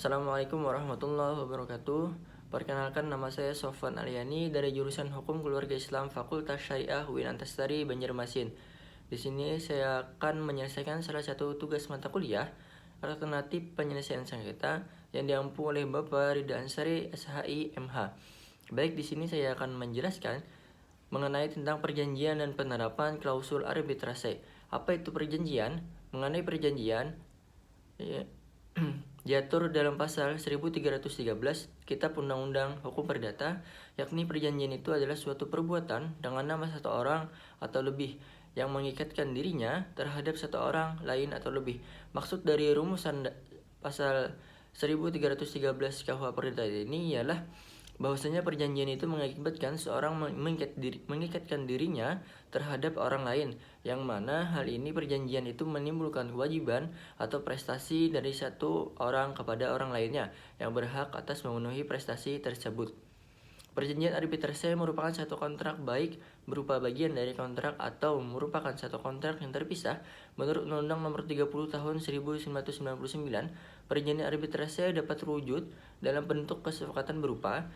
Assalamualaikum warahmatullahi wabarakatuh. Perkenalkan, nama saya Sofwan Aryani dari jurusan Hukum Keluarga Islam Fakultas Syariah UIN Antasari Banjarmasin. Di sini saya akan menyelesaikan salah satu tugas mata kuliah alternatif penyelesaian sengketa yang diampu oleh Bapak Ridha Ansari SHI MH. Baik, di sini saya akan menjelaskan mengenai tentang perjanjian dan penerapan klausul arbitrase. Apa itu perjanjian? Mengenai perjanjian, ya, diatur dalam pasal 1313 Kitab Undang-Undang Hukum Perdata, yakni perjanjian itu adalah suatu perbuatan dengan nama satu orang atau lebih yang mengikatkan dirinya terhadap satu orang lain atau lebih. Maksud dari rumusan pasal 1313 KUH Perdata ini ialah bahwasanya perjanjian itu mengakibatkan seorang mengikatkan dirinya terhadap orang lain, yang mana hal ini perjanjian itu menimbulkan kewajiban atau prestasi dari satu orang kepada orang lainnya yang berhak atas memenuhi prestasi tersebut. Perjanjian arbitrase merupakan satu kontrak baik berupa bagian dari kontrak atau merupakan satu kontrak yang terpisah. Menurut Undang-Undang Nomor 30 Tahun 1999, perjanjian arbitrase dapat terwujud dalam bentuk kesepakatan berupa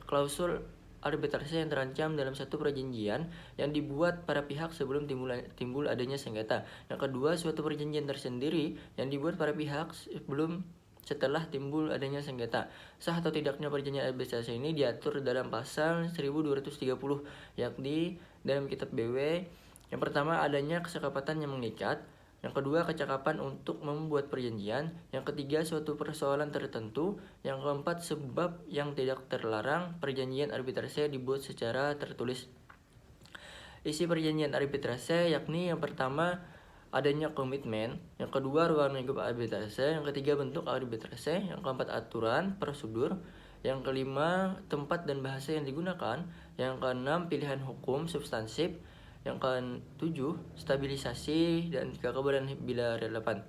klausul arbitrase yang terancam dalam satu perjanjian yang dibuat para pihak sebelum timbul adanya sengketa. Yang kedua, suatu perjanjian tersendiri yang dibuat para pihak setelah timbul adanya sengketa. Sah atau tidaknya perjanjian arbitrase ini diatur dalam pasal 1230, yakni dalam kitab BW. Yang pertama, adanya kesepakatan yang mengikat. Yang kedua, kecakapan untuk membuat perjanjian. Yang ketiga, suatu persoalan tertentu. Yang keempat, sebab yang tidak terlarang perjanjian arbitrase dibuat secara tertulis. Isi perjanjian arbitrase yakni yang pertama, adanya komitmen, yang kedua ruang lingkup arbitrase, yang ketiga bentuk arbitrase, yang keempat aturan prosedur, yang kelima tempat dan bahasa yang digunakan, yang keenam pilihan hukum substansif, yang ketujuh stabilisasi, dan kekebalan bila relevan.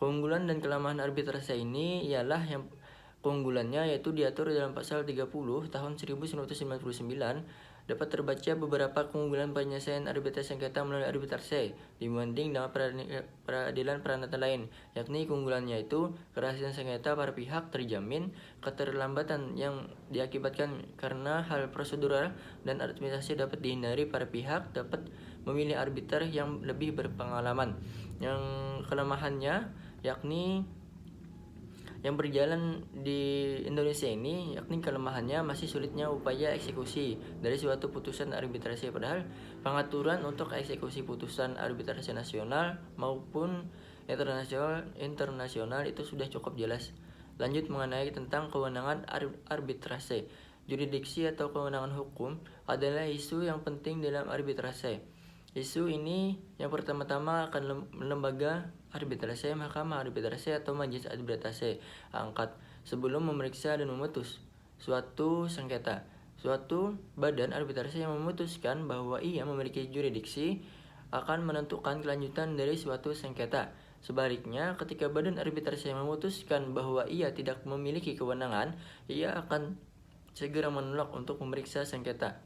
Keunggulan dan kelemahan arbitrase ini ialah yang keunggulannya yaitu diatur dalam pasal 30 tahun 1999. Dapat terbaca beberapa keunggulan penyelesaian arbitrase sengketa melalui arbitrase dibanding dengan peradilan perdata lain, yakni keunggulannya itu kerahasiaan sengketa para pihak terjamin, keterlambatan yang diakibatkan karena hal prosedural dan administrasi dapat dihindari, para pihak dapat memilih arbiter yang lebih berpengalaman. Yang kelemahannya yakni yang berjalan di Indonesia ini, yakni kelemahannya masih sulitnya upaya eksekusi dari suatu putusan arbitrase, padahal pengaturan untuk eksekusi putusan arbitrase nasional maupun internasional itu sudah cukup jelas. Lanjut mengenai tentang kewenangan arbitrase. Jurisdiksi atau kewenangan hukum adalah isu yang penting dalam arbitrase. Isu ini yang pertama-tama akan lembaga arbitrase, mahkamah arbitrase atau majelis arbitrase angkat sebelum memeriksa dan memutus suatu sengketa. Suatu badan arbitrase yang memutuskan bahwa ia memiliki jurisdiksi akan menentukan kelanjutan dari suatu sengketa. Sebaliknya, ketika badan arbitrase memutuskan bahwa ia tidak memiliki kewenangan, ia akan segera menolak untuk memeriksa sengketa.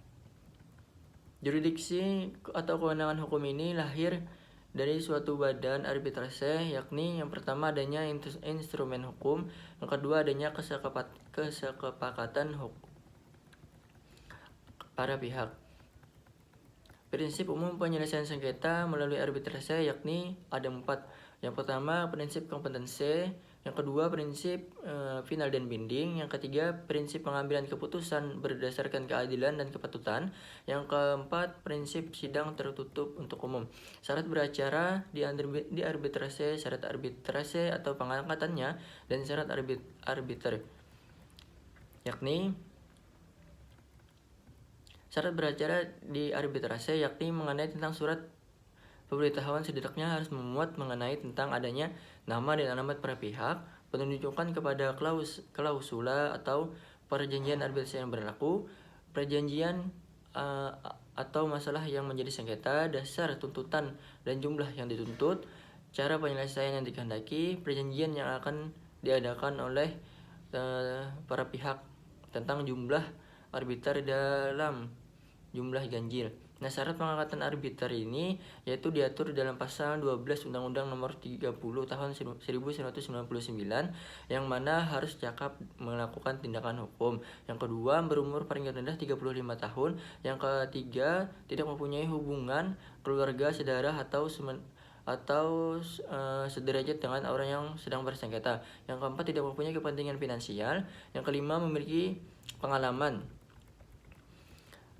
Jurisdiksi atau kewenangan hukum ini lahir dari suatu badan arbitrase, yakni yang pertama adanya instrumen hukum, yang kedua adanya kesepakatan hukum para pihak. Prinsip umum penyelesaian sengketa melalui arbitrase yakni ada 4. Yang pertama, prinsip kompetensi. Yang kedua, prinsip final dan binding. Yang ketiga, prinsip pengambilan keputusan berdasarkan keadilan dan kepatutan. Yang keempat, prinsip sidang tertutup untuk umum. Syarat beracara di arbitrase, syarat arbitrase atau pengangkatannya, dan syarat arbiter. Yakni syarat beracara di arbitrase yakni mengenai tentang surat pemberitahuan setidaknya harus memuat mengenai tentang adanya nama dan alamat para pihak, penunjukan kepada klausula atau perjanjian arbitrase yang berlaku, perjanjian atau masalah yang menjadi sengketa, dasar tuntutan dan jumlah yang dituntut, cara penyelesaian yang dikehendaki, perjanjian yang akan diadakan oleh para pihak tentang jumlah arbiter dalam jumlah ganjil. Nah, syarat pengangkatan arbiter ini yaitu diatur dalam pasal 12 Undang-Undang Nomor 30 Tahun 1999 yang mana harus cakap melakukan tindakan hukum. Yang kedua, berumur paling rendah 35 tahun. Yang ketiga, tidak mempunyai hubungan keluarga, saudara atau sederajat dengan orang yang sedang bersengketa. Yang keempat, tidak mempunyai kepentingan finansial. Yang kelima, memiliki pengalaman.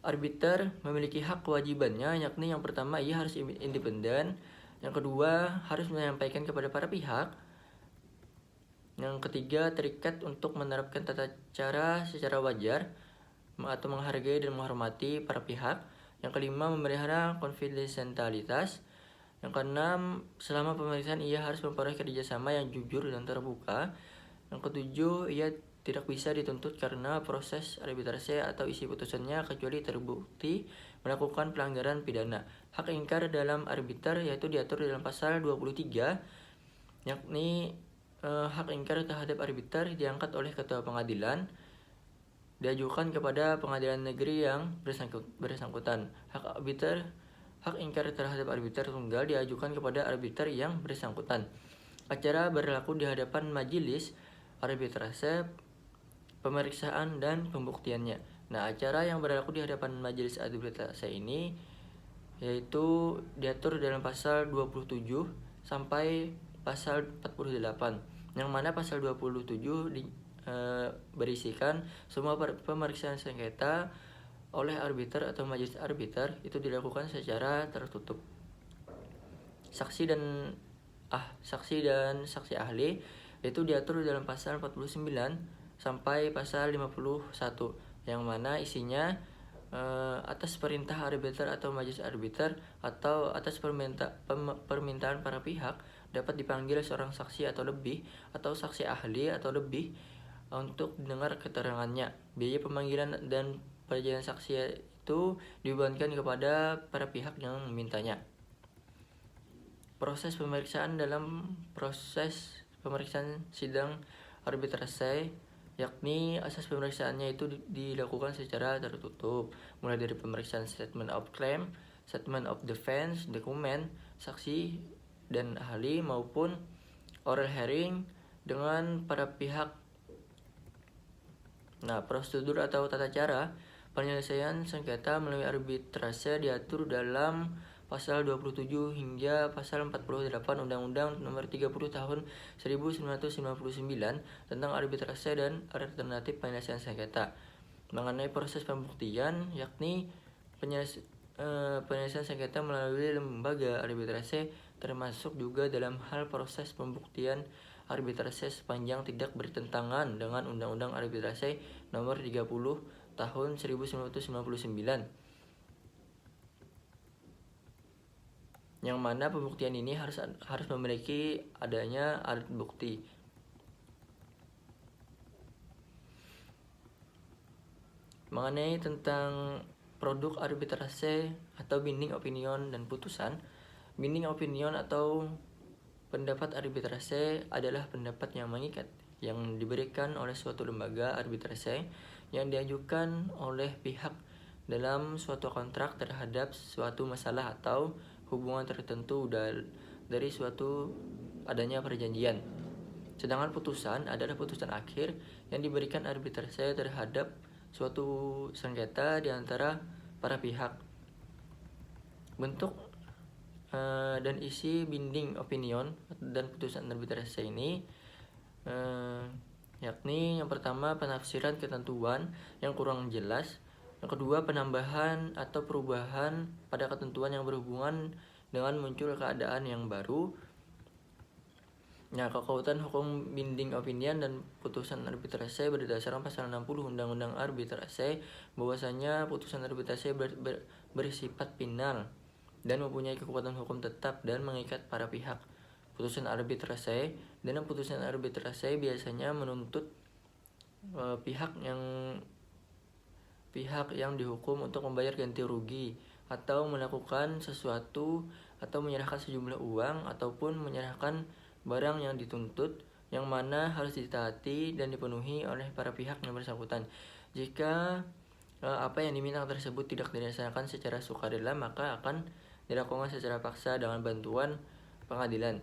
Arbiter memiliki hak kewajibannya, yakni yang pertama ia harus independen, yang kedua harus menyampaikan kepada para pihak, yang ketiga terikat untuk menerapkan tata cara secara wajar atau menghargai dan menghormati para pihak, yang kelima memelihara konfidensialitas, yang keenam selama pemeriksaan ia harus memperoleh kerjasama yang jujur dan terbuka, yang ketujuh ia tidak bisa dituntut karena proses arbitrase atau isi putusannya kecuali terbukti melakukan pelanggaran pidana. Hak ingkar dalam arbiter yaitu diatur dalam pasal 23, yakni hak ingkar terhadap arbiter diangkat oleh ketua pengadilan, diajukan kepada pengadilan negeri yang bersangkutan. Hak ingkar terhadap arbiter tunggal diajukan kepada arbiter yang bersangkutan. Acara berlaku di hadapan majelis arbitrase, pemeriksaan dan pembuktiannya. Nah, acara yang berlaku di hadapan majelis arbitrase ini yaitu diatur dalam pasal 27 sampai pasal 48, yang mana pasal 27 berisikan semua pemeriksaan sengketa oleh arbiter atau majelis arbiter itu dilakukan secara tertutup. Saksi dan saksi ahli itu diatur dalam pasal 49 sampai pasal 51, yang mana isinya atas perintah arbiter atau majelis arbiter atau atas permintaan para pihak dapat dipanggil seorang saksi atau lebih atau saksi ahli atau lebih untuk dengar keterangannya. Biaya pemanggilan dan perjalanan saksi itu dibebankan kepada para pihak yang memintanya. Proses pemeriksaan dalam proses pemeriksaan sidang arbitrase, yakni asas pemeriksaannya itu dilakukan secara tertutup, mulai dari pemeriksaan statement of claim, statement of defense, dokumen, saksi dan ahli maupun oral hearing dengan para pihak. Nah, prosedur atau tata cara penyelesaian sengketa melalui arbitrase diatur dalam pasal 27 hingga pasal 48 Undang-Undang Nomor 30 Tahun 1999 tentang arbitrase dan alternatif penyelesaian sengketa. Mengenai proses pembuktian, yakni penyelesaian sengketa melalui lembaga arbitrase termasuk juga dalam hal proses pembuktian arbitrase sepanjang tidak bertentangan dengan Undang-Undang Arbitrase Nomor 30 Tahun 1999. Yang mana pembuktian ini harus memiliki adanya alat bukti. Mengenai tentang produk arbitrase atau binding opinion dan putusan, binding opinion atau pendapat arbitrase adalah pendapat yang mengikat yang diberikan oleh suatu lembaga arbitrase yang diajukan oleh pihak dalam suatu kontrak terhadap suatu masalah atau hubungan tertentu dari suatu adanya perjanjian. Sedangkan putusan adalah putusan akhir yang diberikan arbitrase terhadap suatu sengketa di antara para pihak. Bentuk dan isi binding opinion dan putusan arbitrase ini yakni yang pertama penafsiran ketentuan yang kurang jelas, yang kedua penambahan atau perubahan pada ketentuan yang berhubungan dengan muncul keadaan yang baru. Nah, kekuatan hukum binding opinion dan putusan arbitrase berdasarkan pasal 60 Undang-Undang Arbitrase bahwasanya putusan arbitrase bersifat final dan mempunyai kekuatan hukum tetap dan mengikat para pihak. Putusan arbitrase dalam putusan arbitrase biasanya menuntut pihak yang dihukum untuk membayar ganti rugi atau melakukan sesuatu atau menyerahkan sejumlah uang ataupun menyerahkan barang yang dituntut, yang mana harus ditaati dan dipenuhi oleh para pihak yang bersangkutan. Jika apa yang diminta tersebut tidak dilaksanakan secara sukarela, maka akan dilakukan secara paksa dengan bantuan pengadilan.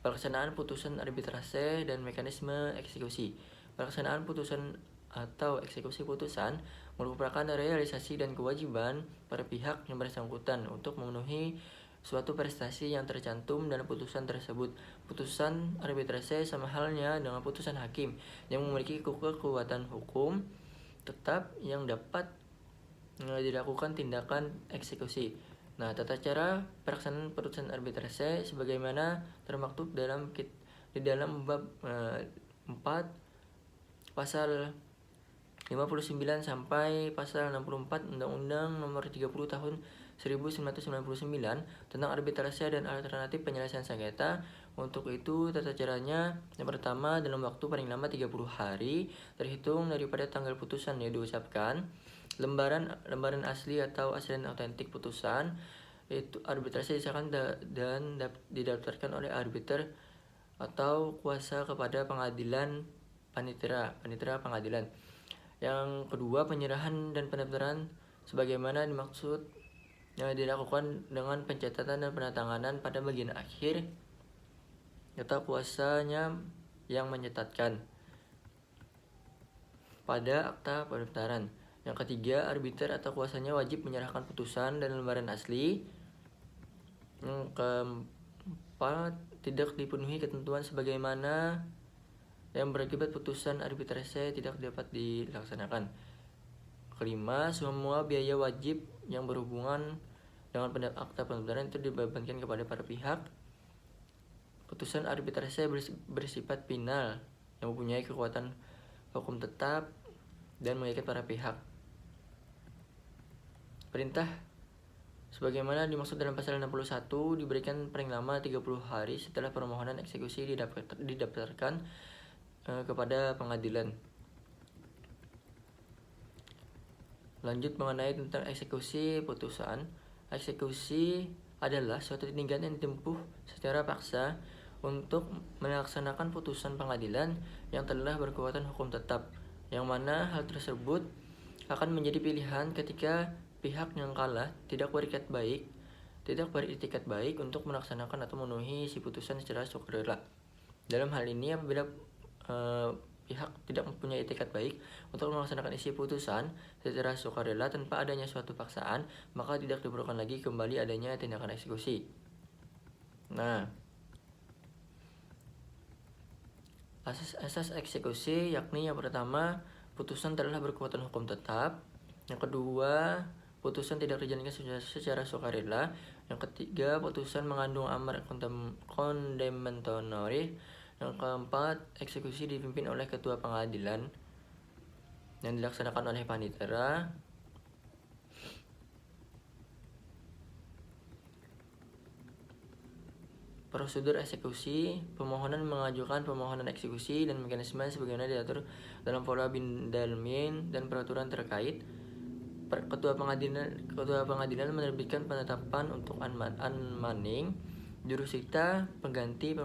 Pelaksanaan putusan arbitrase dan mekanisme eksekusi. Pelaksanaan putusan atau eksekusi putusan merupakan realisasi dan kewajiban para pihak yang bersangkutan untuk memenuhi suatu prestasi yang tercantum dalam putusan tersebut. Putusan arbitrase sama halnya dengan putusan hakim yang memiliki kekuatan hukum tetap yang dapat dilakukan tindakan eksekusi. Nah, tata cara pelaksanaan putusan arbitrase sebagaimana termaktub di dalam bab 4 pasal 59 sampai pasal 64 Undang-Undang Nomor 30 Tahun 1999 tentang arbitrase dan alternatif penyelesaian sengketa. Untuk itu, tata caranya yang pertama, dalam waktu paling lama 30 hari terhitung daripada tanggal putusan yang diucapkan, lembaran asli atau asli dan autentik putusan itu arbitrase disahkan dan didaftarkan oleh arbiter atau kuasa kepada pengadilan panitera pengadilan. Yang kedua, penyerahan dan pendaftaran sebagaimana dimaksud yang dilakukan dengan pencatatan dan penandatanganan pada bagian akhir atau kuasanya yang mencatatkan pada akta pendaftaran. Yang ketiga, arbiter atau kuasanya wajib menyerahkan putusan dan lembaran asli. Yang keempat, tidak dipenuhi ketentuan sebagaimana yang berakibat putusan arbitrase tidak dapat dilaksanakan. Kelima, semua biaya wajib yang berhubungan dengan akta pendaftaran itu dibebankan kepada para pihak. Putusan arbitrase bersifat final yang mempunyai kekuatan hukum tetap dan mengikat para pihak. Perintah sebagaimana dimaksud dalam pasal 61 diberikan paling lama 30 hari setelah permohonan eksekusi didaftarkan kepada pengadilan. Lanjut mengenai tentang eksekusi putusan. Eksekusi adalah suatu tindakan yang ditempuh secara paksa untuk melaksanakan putusan pengadilan yang telah berkekuatan hukum tetap, yang mana hal tersebut akan menjadi pilihan ketika pihak yang kalah tidak beritikat baik untuk melaksanakan atau memenuhi si putusan secara sukarela. Dalam hal ini, apabila pihak tidak mempunyai itikat baik untuk melaksanakan isi putusan secara sukarela tanpa adanya suatu paksaan, maka tidak diperlukan lagi kembali adanya tindakan eksekusi. Nah, asas eksekusi yakni yang pertama, putusan telah berkekuatan hukum tetap. Yang kedua, putusan tidak dijalankan secara sukarela. Yang ketiga, putusan mengandung amar condemnatory. Yang keempat, eksekusi dipimpin oleh ketua pengadilan yang dilaksanakan oleh panitera. Prosedur eksekusi, pemohonan mengajukan permohonan eksekusi dan mekanisme sebagaimana diatur dalam Pola Bindalmin dan peraturan terkait. Ketua pengadilan menerbitkan penetapan untuk unmanning, jurusita pengganti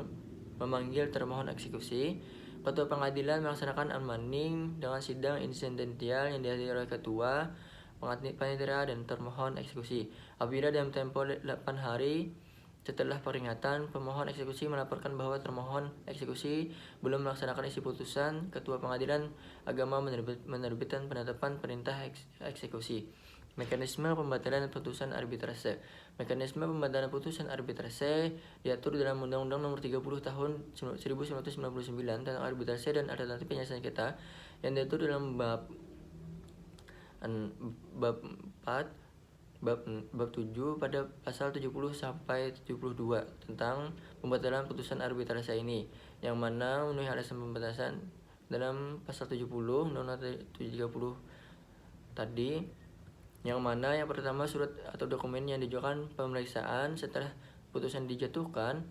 memanggil termohon eksekusi. Ketua pengadilan melaksanakan unmanning dengan sidang insidental yang dihadiri oleh ketua panitera dan termohon eksekusi. Apabila dalam tempo 8 hari setelah peringatan, pemohon eksekusi melaporkan bahwa termohon eksekusi belum melaksanakan isi putusan, ketua pengadilan agama menerbitkan penetapan perintah eksekusi. Mekanisme pembatalan putusan arbitrase. Mekanisme pembatalan putusan arbitrase diatur dalam Undang-Undang Nomor 30 Tahun 1999 tentang arbitrase dan alternatif penyelesaian sengketa yang diatur dalam bab 7 pada pasal 70 sampai 72 tentang pembatalan putusan arbitrase ini, yang mana memenuhi alasan pembatalan dalam pasal 70 Undang-Undang 30 tadi, yang mana yang pertama, surat atau dokumen yang diajukan pemeriksaan setelah putusan dijatuhkan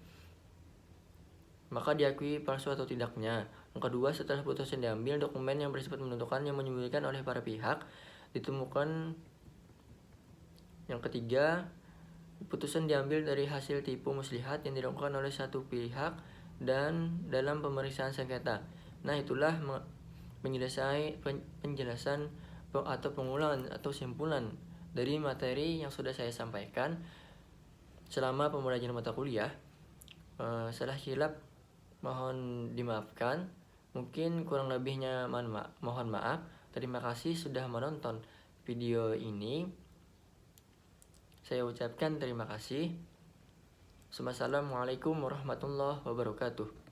maka diakui palsu atau tidaknya. Yang kedua, setelah putusan diambil, dokumen yang bersifat menentukan yang menyembunyikan oleh para pihak ditemukan. Yang ketiga, putusan diambil dari hasil tipu muslihat yang dilakukan oleh satu pihak dan dalam pemeriksaan sengketa. Nah, itulah penjelasan atau pengulangan atau simpulan dari materi yang sudah saya sampaikan selama pembelajaran mata kuliah. Salah hilap mohon dimaafkan. Mungkin kurang lebihnya mohon maaf. Terima kasih sudah menonton video ini. Saya ucapkan terima kasih. Wassalamualaikum warahmatullahi wabarakatuh.